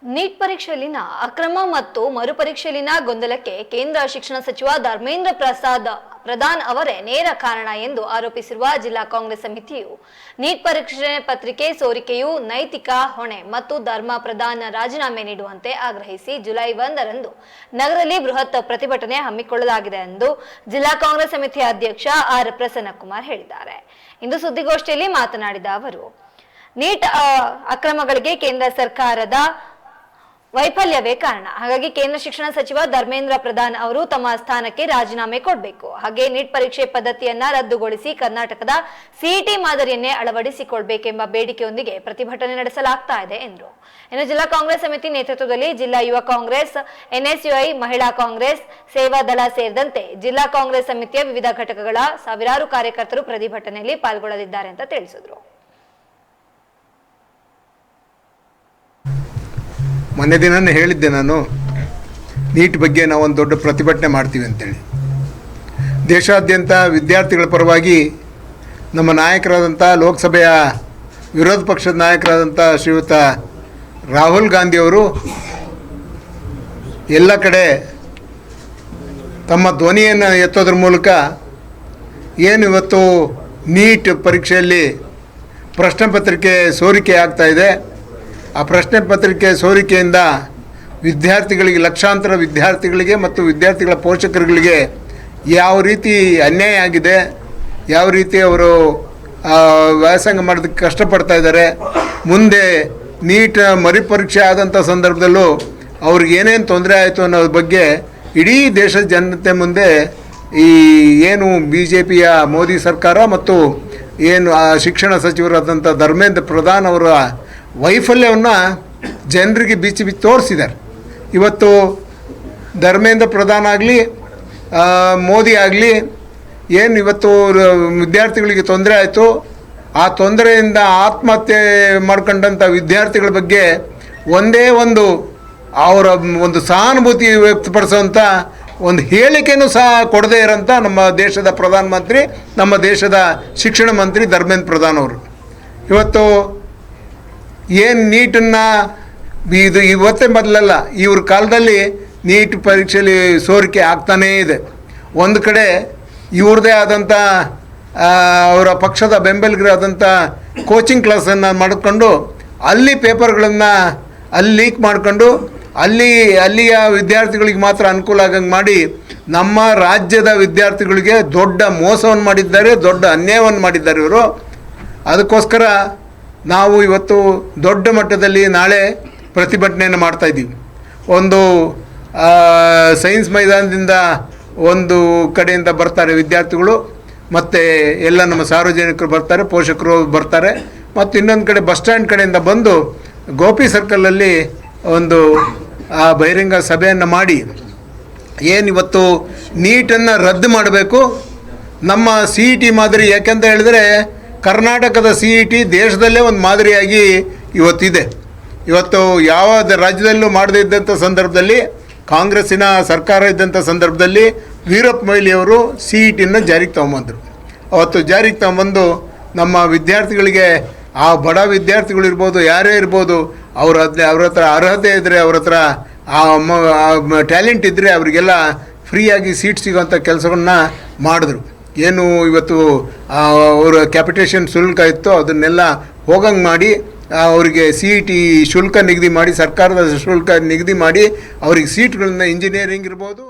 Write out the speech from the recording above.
Neat ಪರೀಕ್ಷೆಯಲ್ಲಿನ ಅಕ್ರಮ ಮತ್ತು ಮರುಪರೀಕ್ಷೆಯಲ್ಲಿನ ಗೊಂದಲಕ್ಕೆ ಕೇಂದ್ರ ಶಿಕ್ಷಣ ಸಚಿವ ಧರ್ಮೇಂದ್ರ ಪ್ರಧಾನ್ ಅವರೇ ನೇರ ಕಾರಣ ಎಂದು ಆರೋಪಿಸಿರುವ ಜಿಲ್ಲಾ ಕಾಂಗ್ರೆಸ್ ಸಮಿತಿಯು ನೀಟ್ ಪರೀಕ್ಷೆ ಪತ್ರಿಕೆ ಸೋರಿಕೆಯು ನೈತಿಕ ಹೊಣೆ ಮತ್ತು ಧರ್ಮ ಪ್ರಧಾನ್ ರಾಜೀನಾಮೆ ನೀಡುವಂತೆ ಆಗ್ರಹಿಸಿ ಜುಲೈ 1ರಂದು ನಗರದಲ್ಲಿ ಬೃಹತ್ ಪ್ರತಿಭಟನೆ ಹಮ್ಮಿಕೊಳ್ಳಲಾಗಿದೆ ಎಂದು ಜಿಲ್ಲಾ ಕಾಂಗ್ರೆಸ್ ಸಮಿತಿಯ ಅಧ್ಯಕ್ಷ ಆರ್ ಪ್ರಸನ್ನಕುಮಾರ್ ಹೇಳಿದ್ದಾರೆ. ಇಂದು ಸುದ್ದಿಗೋಷ್ಠಿಯಲ್ಲಿ ಮಾತನಾಡಿದ ಅವರು, ನೀಟ್ ಅಕ್ರಮಗಳಿಗೆ ಕೇಂದ್ರ ಸರ್ಕಾರದ ವೈಫಲ್ಯವೇ ಕಾರಣ. ಹಾಗಾಗಿ ಕೇಂದ್ರ ಶಿಕ್ಷಣ ಸಚಿವ ಧರ್ಮೇಂದ್ರ ಪ್ರಧಾನ್ ಅವರು ತಮ್ಮ ಸ್ಥಾನಕ್ಕೆ ರಾಜೀನಾಮೆ ಕೊಡಬೇಕು. ಹಾಗೆ ನೀಟ್ ಪರೀಕ್ಷೆ ಪದ್ಧತಿಯನ್ನ ರದ್ದುಗೊಳಿಸಿ ಕರ್ನಾಟಕದ ಸಿಇಟಿ ಮಾದರಿಯನ್ನೇ ಅಳವಡಿಸಿಕೊಳ್ಬೇಕೆಂಬ ಬೇಡಿಕೆಯೊಂದಿಗೆ ಪ್ರತಿಭಟನೆ ನಡೆಸಲಾಗ್ತಾ ಇದೆ ಎಂದರು. ಇನ್ನು ಜಿಲ್ಲಾ ಕಾಂಗ್ರೆಸ್ ಸಮಿತಿ ನೇತೃತ್ವದಲ್ಲಿ ಜಿಲ್ಲಾ ಯುವ ಕಾಂಗ್ರೆಸ್, ಎನ್ಎಸ್ಯುಐ, ಮಹಿಳಾ ಕಾಂಗ್ರೆಸ್, ಸೇವಾ ದಳ ಸೇರಿದಂತೆ ಜಿಲ್ಲಾ ಕಾಂಗ್ರೆಸ್ ಸಮಿತಿಯ ವಿವಿಧ ಘಟಕಗಳ ಸಾವಿರಾರು ಕಾರ್ಯಕರ್ತರು ಪ್ರತಿಭಟನೆಯಲ್ಲಿ ಪಾಲ್ಗೊಳ್ಳಲಿದ್ದಾರೆ ಅಂತ ತಿಳಿಸಿದರು. ಮೊನ್ನೆ ದಿನನೇ ಹೇಳಿದ್ದೆ ನಾನು, ನೀಟ್ ಬಗ್ಗೆ ನಾವು ಒಂದು ದೊಡ್ಡ ಪ್ರತಿಭಟನೆ ಮಾಡ್ತೀವಿ ಅಂತೇಳಿ. ದೇಶಾದ್ಯಂತ ವಿದ್ಯಾರ್ಥಿಗಳ ಪರವಾಗಿ ನಮ್ಮ ನಾಯಕರಾದಂಥ ಲೋಕಸಭೆಯ ವಿರೋಧ ಪಕ್ಷದ ನಾಯಕರಾದಂಥ ಶ್ರೀಯುತ ರಾಹುಲ್ ಗಾಂಧಿಯವರು ಎಲ್ಲ ಕಡೆ ತಮ್ಮ ಧ್ವನಿಯನ್ನು ಎತ್ತೋದ್ರ ಮೂಲಕ ಏನು ಇವತ್ತು ನೀಟ್ ಪರೀಕ್ಷೆಯಲ್ಲಿ ಪ್ರಶ್ನೆ ಪತ್ರಿಕೆ ಸೋರಿಕೆ ಆಗ್ತಾಯಿದೆ, ಆ ಪ್ರಶ್ನೆ ಪತ್ರಿಕೆ ಸೋರಿಕೆಯಿಂದ ವಿದ್ಯಾರ್ಥಿಗಳಿಗೆ, ಲಕ್ಷಾಂತರ ವಿದ್ಯಾರ್ಥಿಗಳಿಗೆ ಮತ್ತು ವಿದ್ಯಾರ್ಥಿಗಳ ಪೋಷಕರುಗಳಿಗೆ ಯಾವ ರೀತಿ ಅನ್ಯಾಯ ಆಗಿದೆ, ಯಾವ ರೀತಿ ಅವರು ವ್ಯಾಸಂಗ ಮಾಡೋದಕ್ಕೆ ಕಷ್ಟಪಡ್ತಾ ಇದ್ದಾರೆ, ಮುಂದೆ ನೀಟ್ ಮರುಪರೀಕ್ಷೆ ಆದಂಥ ಸಂದರ್ಭದಲ್ಲೂ ಅವ್ರಿಗೆ ಏನೇನು ತೊಂದರೆ ಆಯಿತು ಅನ್ನೋದ್ರ ಬಗ್ಗೆ ಇಡೀ ದೇಶದ ಜನತೆ ಮುಂದೆ ಈ ಏನು BJPಯ ಮೋದಿ ಸರ್ಕಾರ ಮತ್ತು ಏನು ಶಿಕ್ಷಣ ಸಚಿವರಾದಂಥ ಧರ್ಮೇಂದ್ರ ಪ್ರಧಾನ್ ಅವರ ವೈಫಲ್ಯವನ್ನು ಜನರಿಗೆ ಬಿಚ್ಚಿ ತೋರಿಸಿದ್ದಾರೆ. ಇವತ್ತು ಧರ್ಮೇಂದ್ರ ಪ್ರಧಾನ್ ಆಗಲಿ ಮೋದಿ ಆಗಲಿ ಏನು ಇವತ್ತು ವಿದ್ಯಾರ್ಥಿಗಳಿಗೆ ತೊಂದರೆ ಆಯಿತು, ಆ ತೊಂದರೆಯಿಂದ ಆತ್ಮಹತ್ಯೆ ಮಾಡ್ಕೊಂಡಂಥ ವಿದ್ಯಾರ್ಥಿಗಳ ಬಗ್ಗೆ ಒಂದೇ ಒಂದು ಅವರ ಒಂದು ಸಹಾನುಭೂತಿ ವ್ಯಕ್ತಪಡಿಸೋಂಥ ಒಂದು ಹೇಳಿಕೆಯೂ ಸಹ ಕೊಡದೇ ಇರೋಂಥ ನಮ್ಮ ದೇಶದ ಪ್ರಧಾನಮಂತ್ರಿ, ನಮ್ಮ ದೇಶದ ಶಿಕ್ಷಣ ಮಂತ್ರಿ ಧರ್ಮೇಂದ್ರ ಪ್ರಧಾನ್ ಅವರು ಇವತ್ತು ಏನು ನೀಟನ್ನು ಇದು ಇವತ್ತೇ ಮೊದಲಲ್ಲ, ಇವ್ರ ಕಾಲದಲ್ಲಿ ನೀಟ್ ಪರೀಕ್ಷೆಯಲ್ಲಿ ಸೋರಿಕೆ ಆಗ್ತಾನೇ ಇದೆ. ಒಂದು ಕಡೆ ಇವ್ರದ್ದೇ ಆದಂಥ ಅವರ ಪಕ್ಷದ ಬೆಂಬಲಿಗರಾದಂಥ ಕೋಚಿಂಗ್ ಕ್ಲಾಸನ್ನು ಮಾಡಿಕೊಂಡು ಅಲ್ಲಿ ಪೇಪರ್ಗಳನ್ನು ಅಲ್ಲಿ ಲೀಕ್ ಮಾಡಿಕೊಂಡು ಅಲ್ಲಿಯ ವಿದ್ಯಾರ್ಥಿಗಳಿಗೆ ಮಾತ್ರ ಅನುಕೂಲ ಆಗಂಗೆ ಮಾಡಿ ನಮ್ಮ ರಾಜ್ಯದ ವಿದ್ಯಾರ್ಥಿಗಳಿಗೆ ದೊಡ್ಡ ಮೋಸವನ್ನು ಮಾಡಿದ್ದಾರೆ, ದೊಡ್ಡ ಅನ್ಯಾಯವನ್ನು ಮಾಡಿದ್ದಾರೆ ಇವರು. ಅದಕ್ಕೋಸ್ಕರ ನಾವು ಇವತ್ತು ದೊಡ್ಡ ಮಟ್ಟದಲ್ಲಿ ನಾಳೆ ಪ್ರತಿಭಟನೆಯನ್ನು ಮಾಡ್ತಾಯಿದ್ದೀವಿ. ಒಂದು ಸೈನ್ಸ್ ಮೈದಾನದಿಂದ ಒಂದು ಕಡೆಯಿಂದ ಬರ್ತಾರೆ ವಿದ್ಯಾರ್ಥಿಗಳು, ಮತ್ತು ಎಲ್ಲ ನಮ್ಮ ಸಾರ್ವಜನಿಕರು ಬರ್ತಾರೆ, ಪೋಷಕರು ಬರ್ತಾರೆ, ಮತ್ತು ಇನ್ನೊಂದು ಕಡೆ ಬಸ್ ಸ್ಟ್ಯಾಂಡ್ ಕಡೆಯಿಂದ ಬಂದು ಗೋಪಿ ಸರ್ಕಲಲ್ಲಿ ಒಂದು ಬಹಿರಂಗ ಸಭೆಯನ್ನು ಮಾಡಿ ಏನಿವತ್ತು ನೀಟನ್ನು ರದ್ದು ಮಾಡಬೇಕು, ನಮ್ಮ CET ಮಾದರಿ, ಯಾಕೆಂತ ಹೇಳಿದ್ರೆ ಕರ್ನಾಟಕದ CET ದೇಶದಲ್ಲೇ ಒಂದು ಮಾದರಿಯಾಗಿ ಇವತ್ತಿದೆ. ಇವತ್ತು ಯಾವ ರಾಜ್ಯದಲ್ಲೂ ಮಾಡದೇ ಇದ್ದಂಥ ಸಂದರ್ಭದಲ್ಲಿ, ಕಾಂಗ್ರೆಸ್ಸಿನ ಸರ್ಕಾರ ಇದ್ದಂಥ ಸಂದರ್ಭದಲ್ಲಿ ವೀರಪ್ಪ ಮೊಯ್ಲಿಯವರು CETನ ಜಾರಿಗೆ ತೊಗೊಂಬಂದರು. ಅವತ್ತು ಜಾರಿಗೆ ತೊಗೊಂಬಂದು ನಮ್ಮ ವಿದ್ಯಾರ್ಥಿಗಳಿಗೆ, ಆ ಬಡ ವಿದ್ಯಾರ್ಥಿಗಳಿರ್ಬೋದು, ಯಾರೇ ಇರ್ಬೋದು, ಅವ್ರ ಹತ್ರ ಅರ್ಹತೆ ಇದ್ದರೆ, ಅವ್ರ ಹತ್ರ ಟ್ಯಾಲೆಂಟ್ ಇದ್ದರೆ ಅವರಿಗೆಲ್ಲ ಫ್ರೀಯಾಗಿ ಸೀಟ್ ಸಿಗೋಂಥ ಕೆಲಸಗಳನ್ನ ಮಾಡಿದ್ರು. ಏನು ಇವತ್ತು ಅವರ ಕ್ಯಾಪಿಟೇಷನ್ ಶುಲ್ಕ ಇತ್ತು ಅದನ್ನೆಲ್ಲ ಹೋಗಂಗೆ ಮಾಡಿ ಅವರಿಗೆ CET ಶುಲ್ಕ ನಿಗದಿ ಮಾಡಿ, ಸರ್ಕಾರದ ಶುಲ್ಕ ನಿಗದಿ ಮಾಡಿ ಅವರಿಗೆ ಸೀಟ್ಗಳನ್ನ ಇಂಜಿನಿಯರಿಂಗ್ ಇರ್ಬೋದು